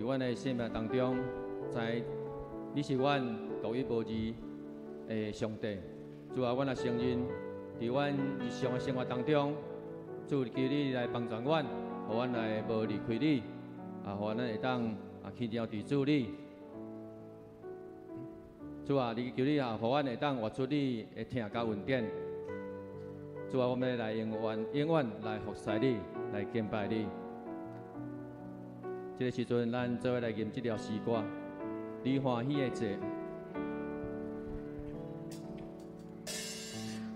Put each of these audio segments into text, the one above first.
阮的生命当中，知你是阮独一无二的上帝。主啊，阮也承认，伫阮日常的生活当中，主求你来帮助阮，互阮来无离开你，互阮会当去了伫主你。主啊，你求你互阮会当活出你的疼甲恩典。主啊，我们来永远来服侍你，来敬拜你。 这个时阵，咱做伙来吟这条诗歌，你欢喜的节。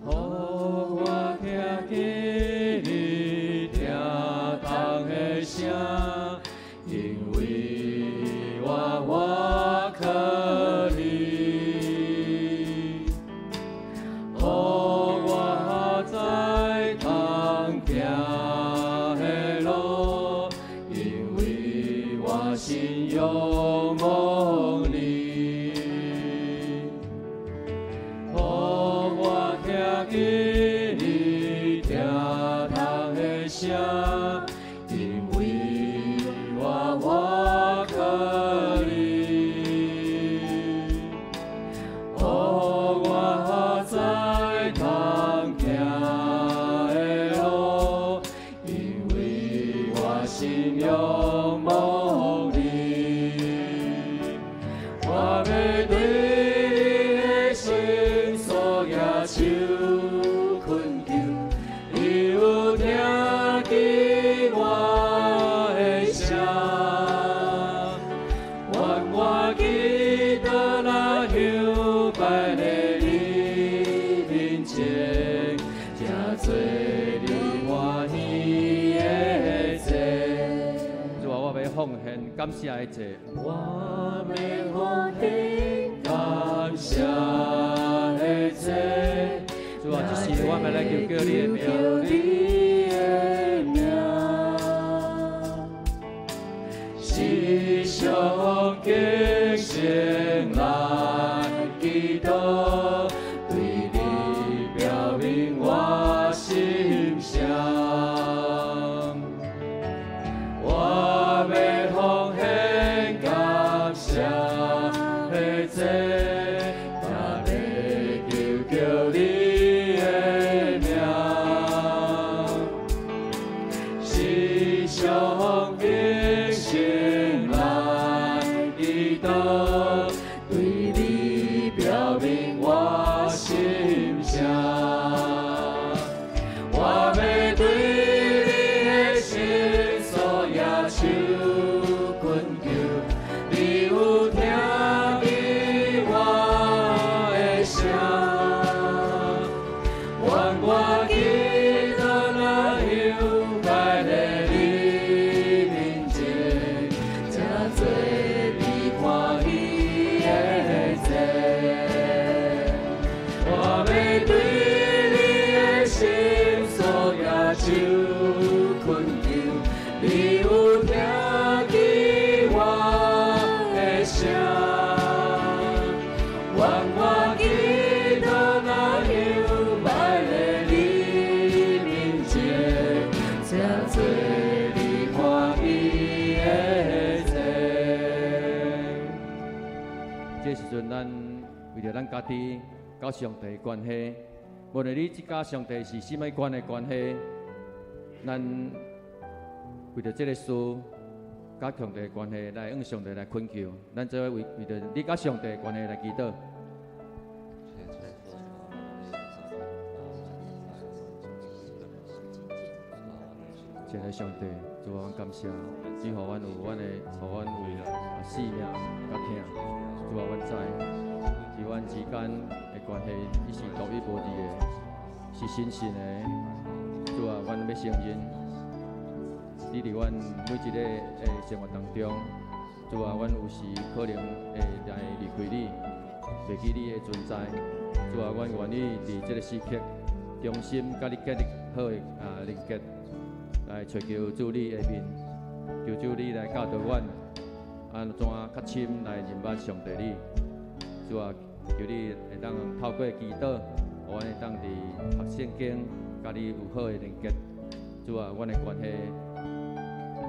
予我听见你疼痛的声，因为我可你，予我在通行的路。 心仰望你，予我听见你疼痛的声，因为我可你，予我在通行的路，因为我心仰望。 我要对你的心所野手困求，你有听见我的声，愿我记得那向拜在你面前，正做你欢喜的节。主啊，我要奉献感谢的节。 感谢的节，主啊，这是我们来求告你的名，是上敬虔来祈祷，对你表明我心声。我要奉献感谢。 这也要求求你的名，是上敬虔来祈祷，对你表明我心声。我要对你的心所野手困求，你有听。 我记得那向拜在你面前，正做你欢喜的节。我要对你的心所野手困求，你有听见我的声，愿我记得那向拜在。 正做你欢喜的节。这时阵，咱为着咱家己甲上帝的关系，无论你即甲上帝是什么款的关系，咱为着这个事，甲上帝的关系来向上帝来恳求，咱做为着你甲上帝的关系来祈祷。 谢谢上帝，主啊，阮感谢，你互阮有阮的，互阮有生命甲疼。主啊，阮知，伫阮之间的关系，你是独一无二的，是神圣的。主啊，阮要承认，你伫阮每一个生活当中，主啊，阮有时可能会来离开你，袂记你的存在。主啊，阮愿意伫这个时刻，衷心甲你建立好的连结。 来寻求主你的面，求主你来教导阮，安怎较深来认识上帝你。主啊，求你会当透过祈祷，互阮会当伫读圣经，甲你有好的连结。主啊，阮的关系，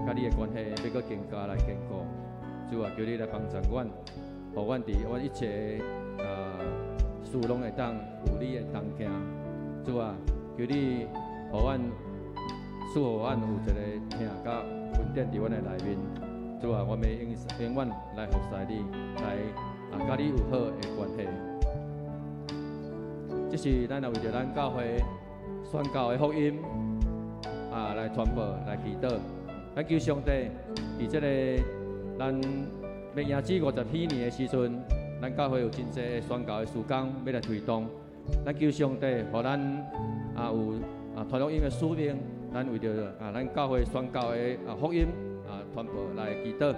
甲你的关系要搁更加来坚固。主啊，求你来帮助阮，互阮伫阮一切事拢会当有你的同行。主啊，求你互阮，赐互阮有一个听甲稳定伫阮的内面。主啊，我们永远来服侍你，来甲你有好的关系。这是咱也为着咱教会宣教的福音来传播、来祈祷。咱求上帝伫这个咱要迎接54年的时阵，咱教会有真侪宣教的事工要来推动。咱求上帝，互咱有传福音的使命，咱为着咱教会宣教的福音传播来祈祷。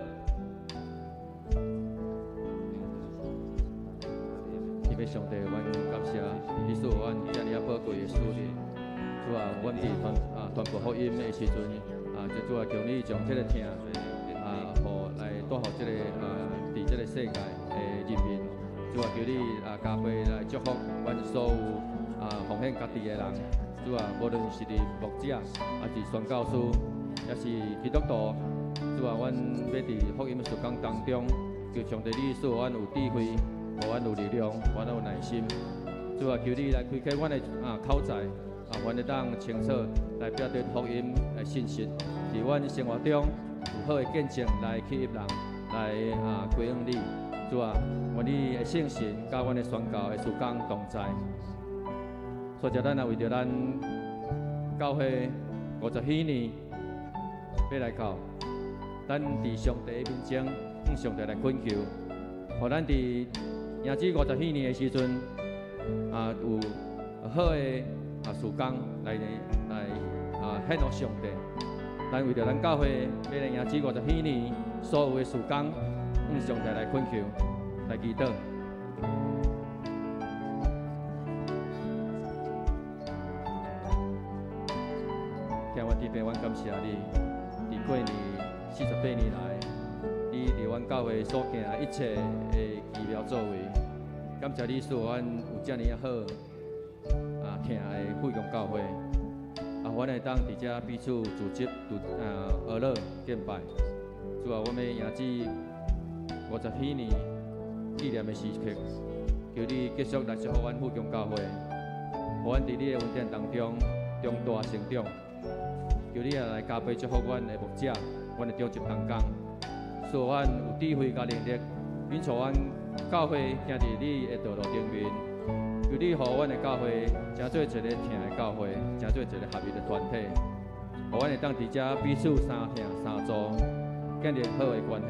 要上帝，阮感谢你赐阮遮尔宝贵的使命。主啊，阮伫传播福音的时阵，主啊，求你将这个听互来带互这个伫这个世界的人民。主啊，求你加倍来祝福阮所有奉献家己的人。主啊，无论是伫牧者，还是宣教师，也是基督徒。主啊，阮要伫福音的事工当中，求上帝你赐阮有智慧。互阮有力量，互阮有耐心。主啊，求你来开启阮的口才，阮会当清楚来表达福音的信息，伫阮生活中有好的见证来吸引人，来归向你。主啊，愿你的圣神甲阮的宣教的事工同在。所以咱也为着咱教会54年要来到，咱伫上帝面前向上帝来恳求，互咱伫迎接54年的时阵，有好的事工来献予上帝。咱为着咱教会要来迎接54年所有的事工，向上帝来恳求，来祈祷。天父地父，阮感谢你，伫过年48年来，你伫阮教会所行一切的奇妙作为。感谢你，使阮有遮尔好听的惠公教会，阮会当伫遮彼此组织娱乐敬拜。主啊，我们迎接54年纪念的时刻，求你继续来祝福阮惠公教会，互阮伫你的恩典当中长大成长。求你也来加倍祝福阮的牧者，阮的中级同工，使阮有智慧甲能力，引导阮教会行伫你的道路顶面。求你，互阮的教会成做一个听的教会，成做一个合一的团体，互阮会当伫遮彼此三听三做，建立好的关系。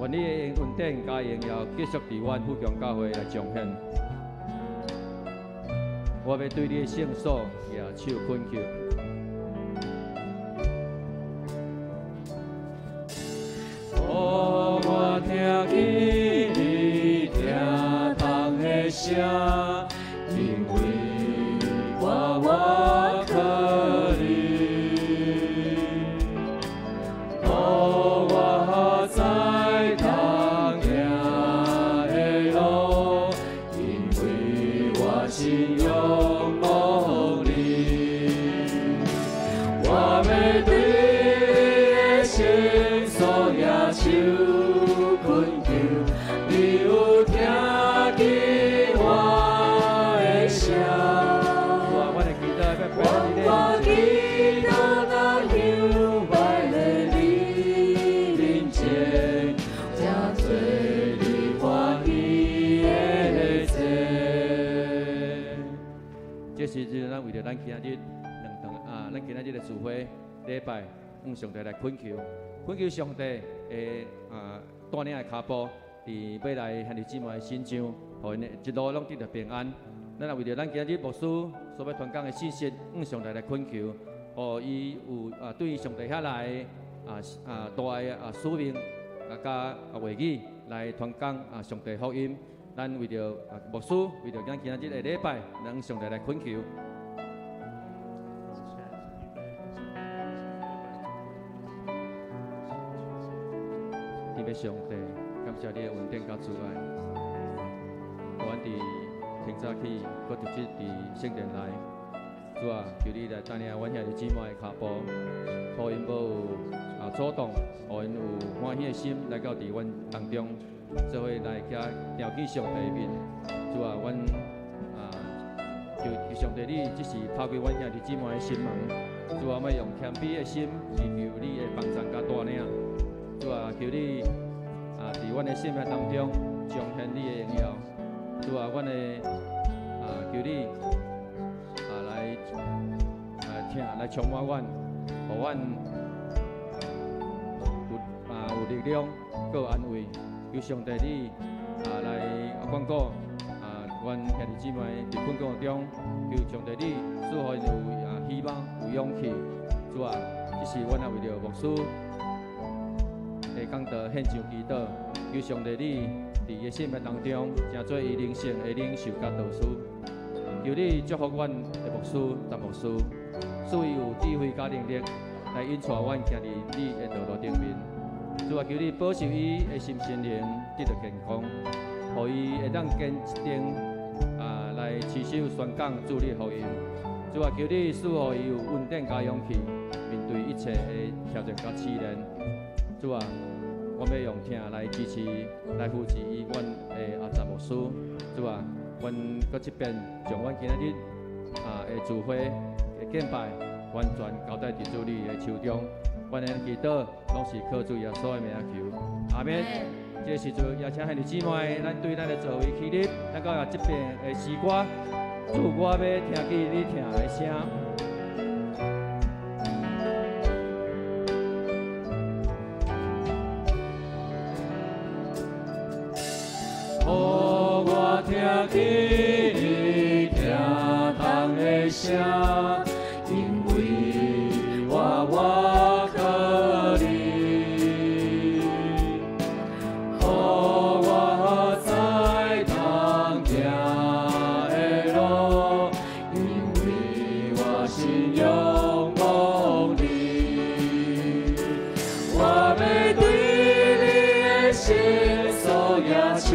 愿你的恩典加荣耀继续伫阮富强教会来彰显。我要对你的圣所举手恳求。我听见你疼痛的声，因为我可怜，我在当行的路，因为我信仰梦里，我要对圣所举手。恳求，你有听见我的声？我祈祷那向摆在你面前，正做你欢喜的祭。这时阵，咱为着咱今日咱今日的聚会礼拜，向上帝来恳求，恳求上帝的带领的脚步，伫未来兄弟姊妹的身上，互因一路拢得到平安。咱也为着咱今日牧师所要传讲的信息，向上帝来恳求，互伊有对上帝遐来大的使命甲话语来传讲上帝福音。咱为着牧师，为着咱今日的礼拜，咱向上帝来恳求。天父上帝，感谢你的恩典甲慈爱，互阮伫清早起，搁直接伫圣殿内，主啊，求你来带领阮兄弟姊妹的脚步，互因无主动，互因有欢喜的心来到伫阮当中，做伙来遐调起上帝的面。主啊，阮求上帝你即是抛开阮兄弟姊妹的心门，主啊，要用谦卑的心祈求你的帮助甲带领。主啊，求你伫阮的生命当中彰显你的荣耀。主啊，阮的求你来充满阮，互阮有力量，搁有安慰。求上帝你来广告阮兄弟姊妹伫困苦中，求上帝你赐予因有希望、有勇气。主啊，这是阮也为着牧师的讲道献上祈祷，求上帝你伫伊生命当中，成做伊人生的领袖甲导师。求你祝福阮的牧师、陈牧师，使伊有智慧甲能力来引带阮行伫你的道路顶面。主啊，求你保守伊的心心灵得到健康，互伊会当坚定来持守宣讲主你的福音。主啊，求你使予伊有稳定甲勇气，面对一切的挑战甲试炼。主啊，我要用听来支持、来扶持阮的陈牧师。主啊，阮搁这边将阮今仔日的聚会的敬拜完全交代伫主你的手中。阮的祈祷拢是靠主耶稣的名求，阿免。这个时阵，也请兄弟姊妹，咱对咱的座位起立，咱到这边的诗歌，主我要听见你听的声。我听见你听痛的声，因为我可你，互我在当行的路，因为我信仰望你，我要对你的心所野手。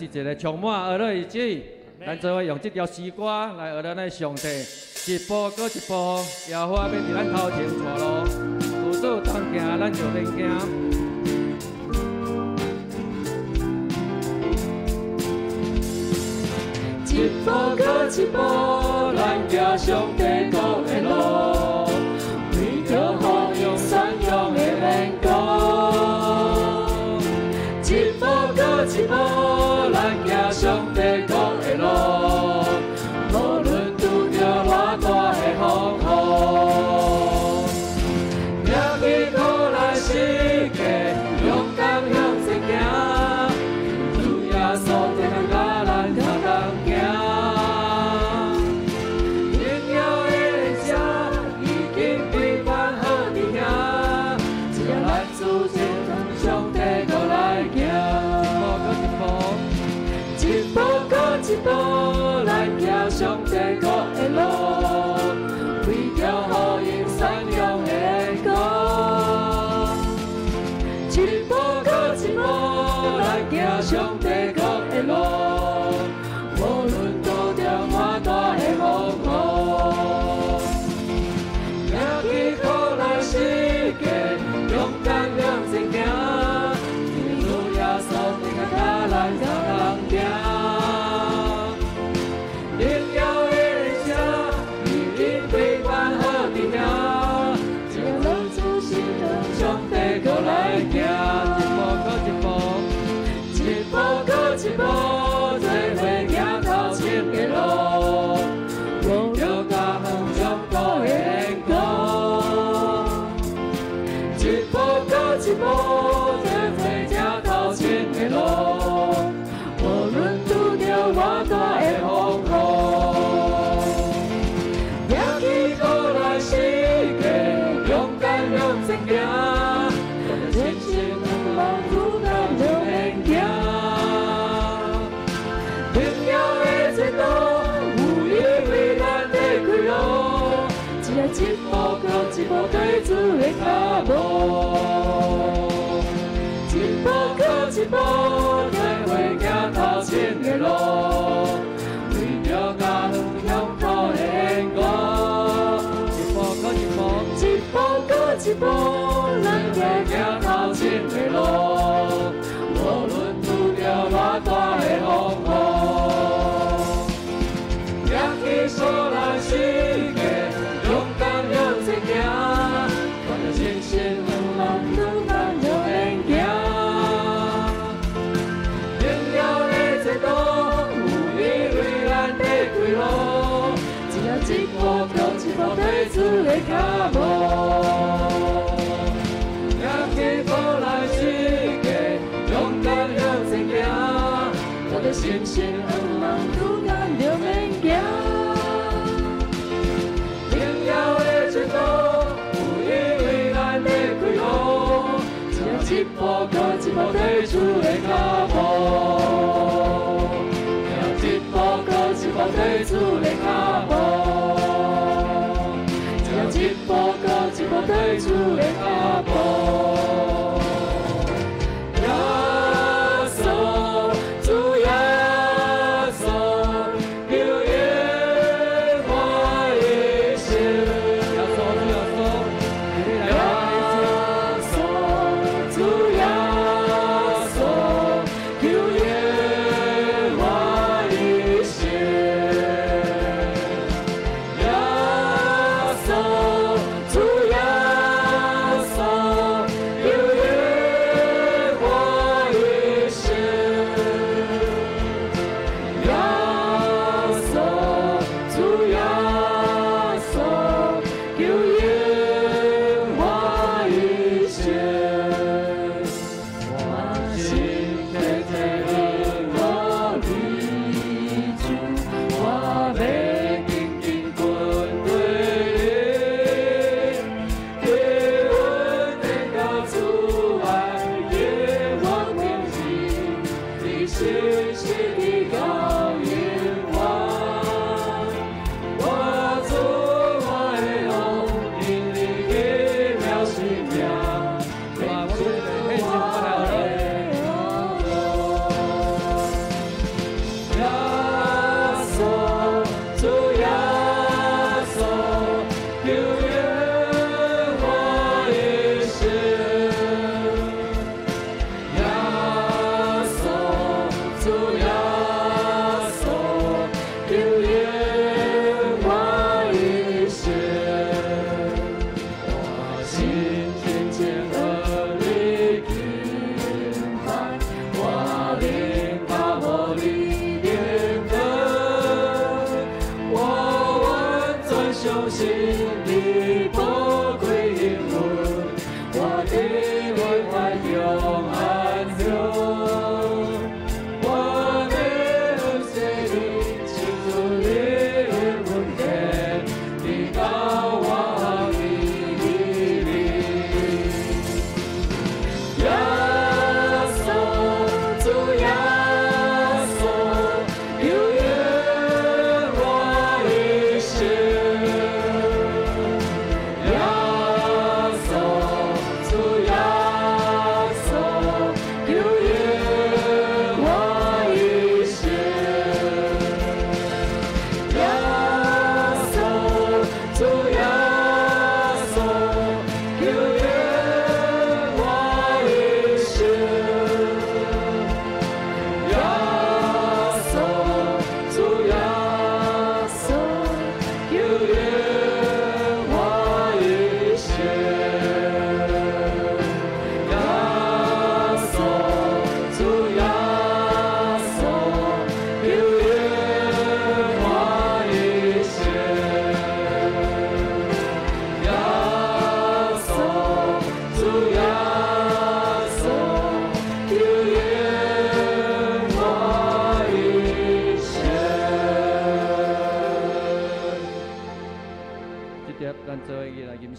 是一个充满爱的日子，咱做伙用这条诗歌来学咱的上帝，一步搁一步，耶和华要伫咱头前带路，扶助同行，咱就免惊。一步搁一步，咱行上帝道的路，为着好用善用的眼光。一步搁一步。上帝国的路，无论拄着偌大的风雨，也去苦难世界，勇敢向前行。主耶稣在甲咱头前行，荣耀的日子已经规范好伫遐，只要咱主前向上帝国来行。一步搁一步，咱行上帝国的路，为着好因善良的眼光。一步搁一步，咱行上帝国的路，无论拄着偌大的风雨，也去苦难世界，勇敢向前行。主耶稣在甲咱头前行。荣耀的日子步对主的脚步，一步搁一步，来回行头前的路，为着家乡乡土的缘故，一步搁一步，一步搁一步，来回行头前的路，无论遇着偌大的风雨，扬起手来世界，勇敢向前行，看着前线茫茫路难就免行。荣耀的制度，有伊为咱在开路，一步搁一步对主的脚步。扬起手来世界，勇敢向前行，看着前线茫茫路难就免行。荣耀的制度，有伊为咱在开路，一步搁一步对主的脚步，一步搁一步对主的脚步，一步搁一步对主的脚步。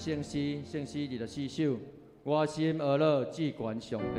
圣诗，圣诗二14首，我心而乐，至关上帝。